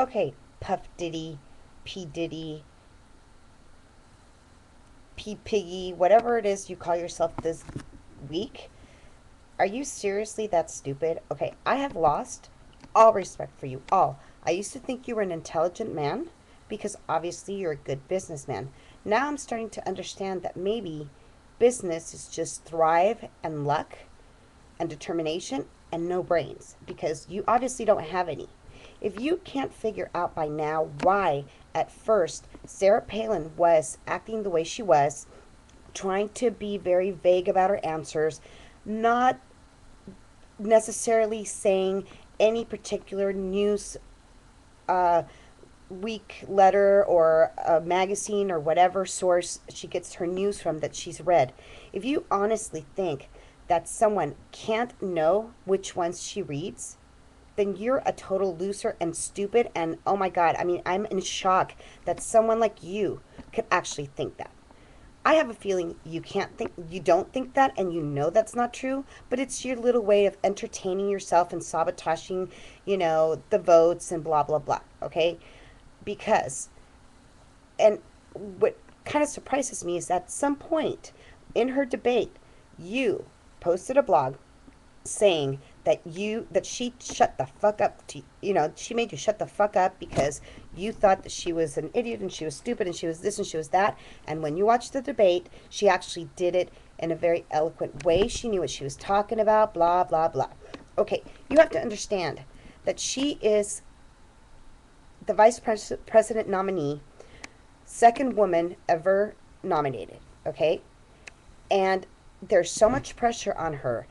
Okay, Puff Diddy, P Diddy, P Piggy, whatever it is you call yourself this week. Are you seriously that stupid? Okay, I have lost all respect for you. All. I used to think you were an intelligent man because obviously you're a good businessman. Now I'm starting to understand that maybe business is just thrive and luck and determination and no brains because you obviously don't have any. If you can't figure out by now why at first Sarah Palin was acting the way she was, trying to be very vague about her answers, not necessarily saying any particular news uh, week letter or a magazine or whatever source she gets her news from that she's read. If you honestly think that someone can't know which ones she reads, then you're a total loser and stupid. And oh my God, I mean, I'm in shock that someone like you could actually think that. I have a feeling you don't think that, and you know that's not true, but it's your little way of entertaining yourself and sabotaging, the votes and blah, blah, blah, okay? Because, and what kind of surprises me is that at some point in her debate, you posted a blog saying that she shut the fuck up to she made you shut the fuck up because you thought that she was an idiot and she was stupid and she was this and she was that, and when you watched the debate she actually did it in a very eloquent way. She knew what she was talking about, blah blah blah. Okay, you have to understand that she is the president nominee, second woman ever nominated, okay? And there's so much pressure on her.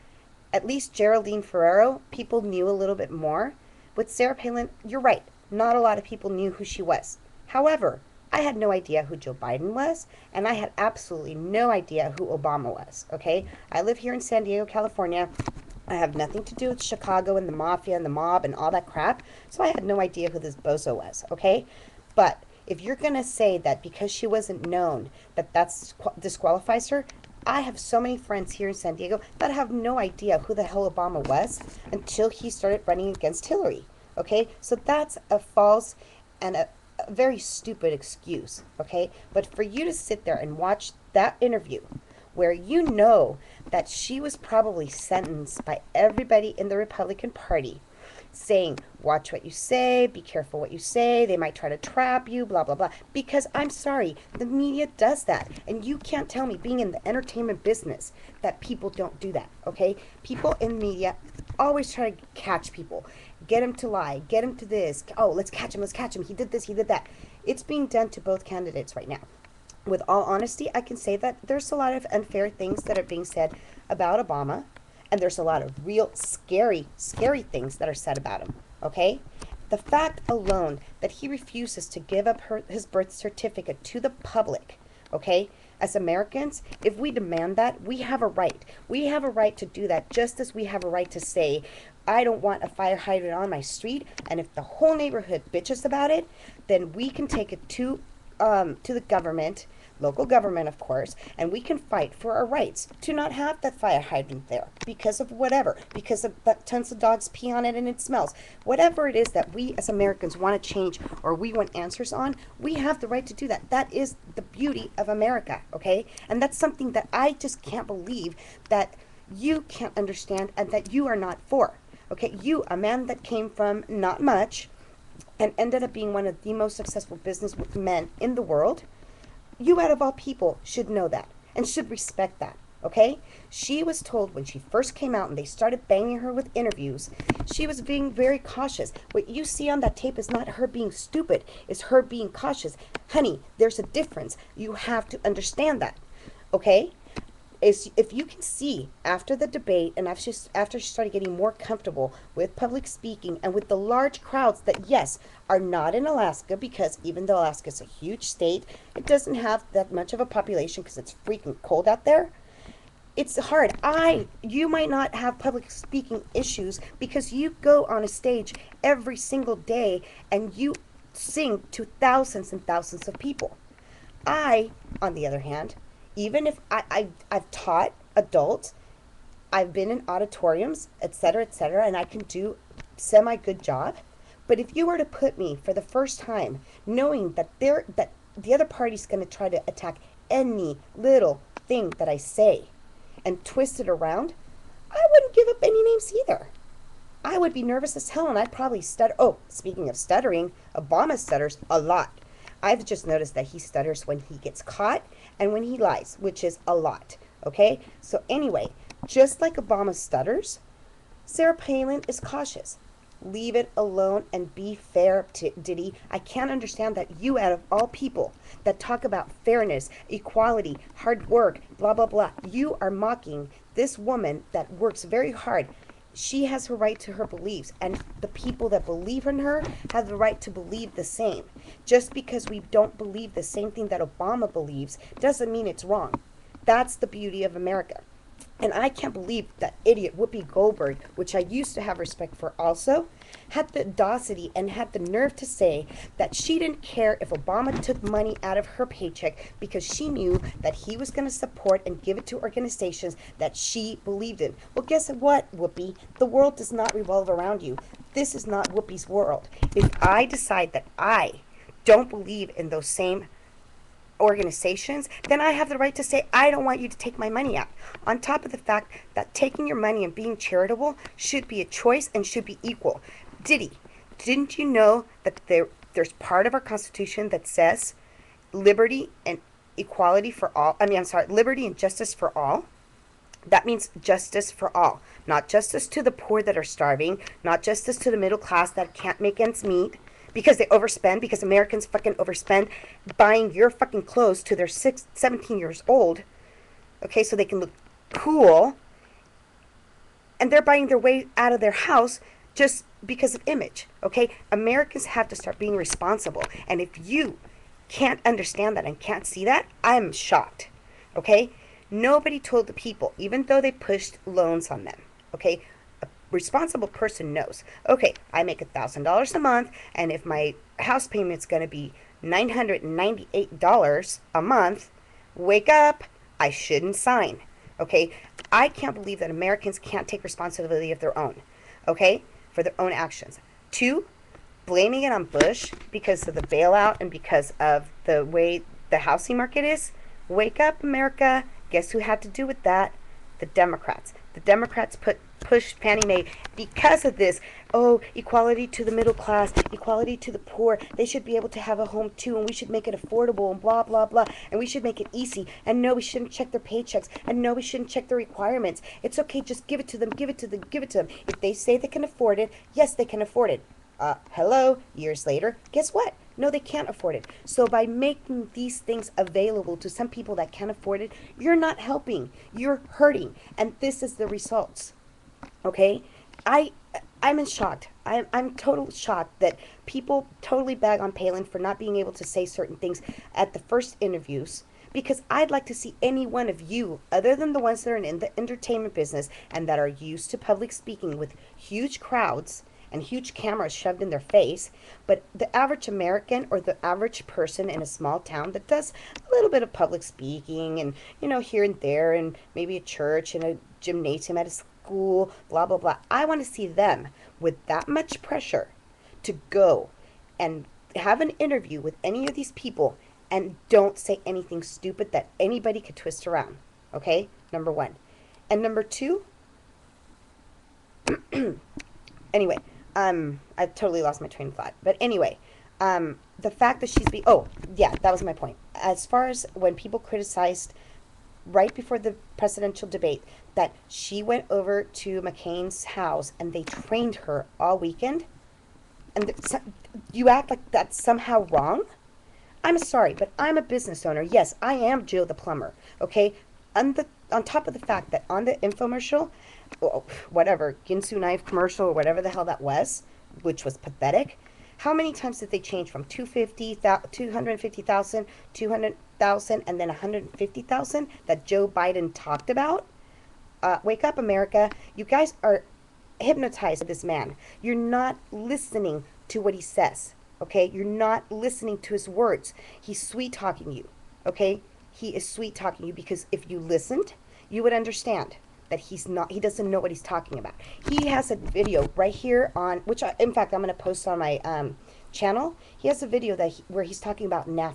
At least Geraldine Ferrero, people knew a little bit more. With Sarah Palin, you're right. Not a lot of people knew who she was. However, I had no idea who Joe Biden was, and I had absolutely no idea who Obama was, okay? I live here in San Diego, California. I have nothing to do with Chicago and the mafia and the mob and all that crap, so I had no idea who this bozo was, okay? But if you're going to say that because she wasn't known, that disqualifies her, I have so many friends here in San Diego that have no idea who the hell Obama was until he started running against Hillary. Okay? So that's a false and a very stupid excuse. Okay? But for you to sit there and watch that interview where you know that she was probably sentenced by everybody in the Republican Party saying, watch what you say, be careful what you say, they might try to trap you, blah, blah, blah. Because I'm sorry, the media does that. And you can't tell me, being in the entertainment business, that people don't do that, okay? People in media always try to catch people, get them to lie, get them to this. Oh, let's catch him, he did this, he did that. It's being done to both candidates right now. With all honesty, I can say that there's a lot of unfair things that are being said about Obama, and there's a lot of real scary, scary things that are said about him, okay? The fact alone that he refuses to give up his birth certificate to the public, okay? As Americans, if we demand that, we have a right. We have a right to do that, just as we have a right to say, I don't want a fire hydrant on my street, and if the whole neighborhood bitches about it, then we can take it to the government, local government, of course, and we can fight for our rights to not have that fire hydrant there because of whatever, because of tons of dogs pee on it and it smells. Whatever it is that we as Americans want to change or we want answers on, we have the right to do that. That is the beauty of America, okay? And that's something that I just can't believe that you can't understand and that you are not for. Okay, you, a man that came from not much and ended up being one of the most successful businessmen in the world, you, out of all people, should know that and should respect that, okay? She was told when she first came out and they started banging her with interviews, she was being very cautious. What you see on that tape is not her being stupid, it's her being cautious. Honey, there's a difference. You have to understand that, okay? If you can see after the debate and after she started getting more comfortable with public speaking and with the large crowds that, yes, are not in Alaska, because even though Alaska is a huge state, it doesn't have that much of a population because it's freaking cold out there. It's hard. You might not have public speaking issues because you go on a stage every single day and you sing to thousands and thousands of people. On the other hand, even if I've taught adults, I've been in auditoriums, etc., and I can do semi good job, But if you were to put me for the first time, knowing that the other party's going to try to attack any little thing that I say and twist it around, I wouldn't give up any names either. I would be nervous as hell and I'd probably stutter. Oh, speaking of stuttering, Obama stutters a lot. I've just noticed that he stutters when he gets caught and when he lies, which is a lot. Okay? So, anyway, just like Obama stutters, Sarah Palin is cautious. Leave it alone and be fair to Diddy. I can't understand that you, out of all people that talk about fairness, equality, hard work, blah, blah, blah, you are mocking this woman that works very hard. She has her right to her beliefs, and the people that believe in her have the right to believe the same. Just because we don't believe the same thing that Obama believes doesn't mean it's wrong. That's the beauty of America. And I can't believe that idiot Whoopi Goldberg, which I used to have respect for also, had the audacity and had the nerve to say that she didn't care if Obama took money out of her paycheck because she knew that he was going to support and give it to organizations that she believed in. Well, guess what, Whoopi? The world does not revolve around you. This is not Whoopi's world. If I decide that I don't believe in those same organizations, then I have the right to say, I don't want you to take my money out. On top of the fact that taking your money and being charitable should be a choice and should be equal. Diddy, didn't you know that there's part of our Constitution that says liberty and equality for all? Liberty and justice for all. That means justice for all. Not justice to the poor that are starving, not justice to the middle class that can't make ends meet, because they overspend, because Americans fucking overspend buying your fucking clothes to their 17 years old, okay, so they can look cool, and they're buying their way out of their house just because of image, okay? Americans have to start being responsible, and if you can't understand that and can't see that, I'm shocked, okay? Nobody told the people, even though they pushed loans on them, okay? Responsible person knows, okay, I make $1,000 a month, and if my house payment's going to be $998 a month, wake up, I shouldn't sign, okay? I can't believe that Americans can't take responsibility of their own, okay, for their own actions. 2, blaming it on Bush because of the bailout and because of the way the housing market is. Wake up, America. Guess who had to do with that? The Democrats. The Democrats pushed Fannie Mae because of this. Oh, equality to the middle class, equality to the poor. They should be able to have a home too, and we should make it affordable, and blah, blah, blah. And we should make it easy. And no, we shouldn't check their paychecks. And no, we shouldn't check their requirements. It's okay, just give it to them, give it to them, give it to them. If they say they can afford it, yes, they can afford it. Hello, years later, guess what? No, they can't afford it. So by making these things available to some people that can't afford it, you're not helping. You're hurting. And this is the results. Okay? I'm in shock. I'm totally shocked that people totally bag on Palin for not being able to say certain things at the first interviews, because I'd like to see any one of you, other than the ones that are in the entertainment business and that are used to public speaking with huge crowds and huge cameras shoved in their face, but the average American or the average person in a small town that does a little bit of public speaking and, here and there, and maybe a church and a gymnasium at a school, blah, blah, blah. I want to see them with that much pressure to go and have an interview with any of these people and don't say anything stupid that anybody could twist around. Okay? Number 1. And number 2, anyway, I've totally lost my train of thought. But anyway, the fact that that was my point. As far as when people criticized right before the presidential debate that she went over to McCain's house and they trained her all weekend, and you act like that's somehow wrong? I'm sorry, but I'm a business owner. Yes, I am Jill the plumber, okay? On top of the fact that on the infomercial, whatever, Ginsu knife commercial or whatever the hell that was, which was pathetic, how many times did they change from 250,000, 200,000, and then 150,000 that Joe Biden talked about? Wake up, America. You guys are hypnotized by this man. You're not listening to what he says, okay? You're not listening to his words. He's sweet-talking you, okay? He is sweet-talking you because if you listened, you would understand. that he doesn't know what he's talking about. He has a video right here on, which in fact I'm going to post on my channel. He has a video where he's talking about NAFTA.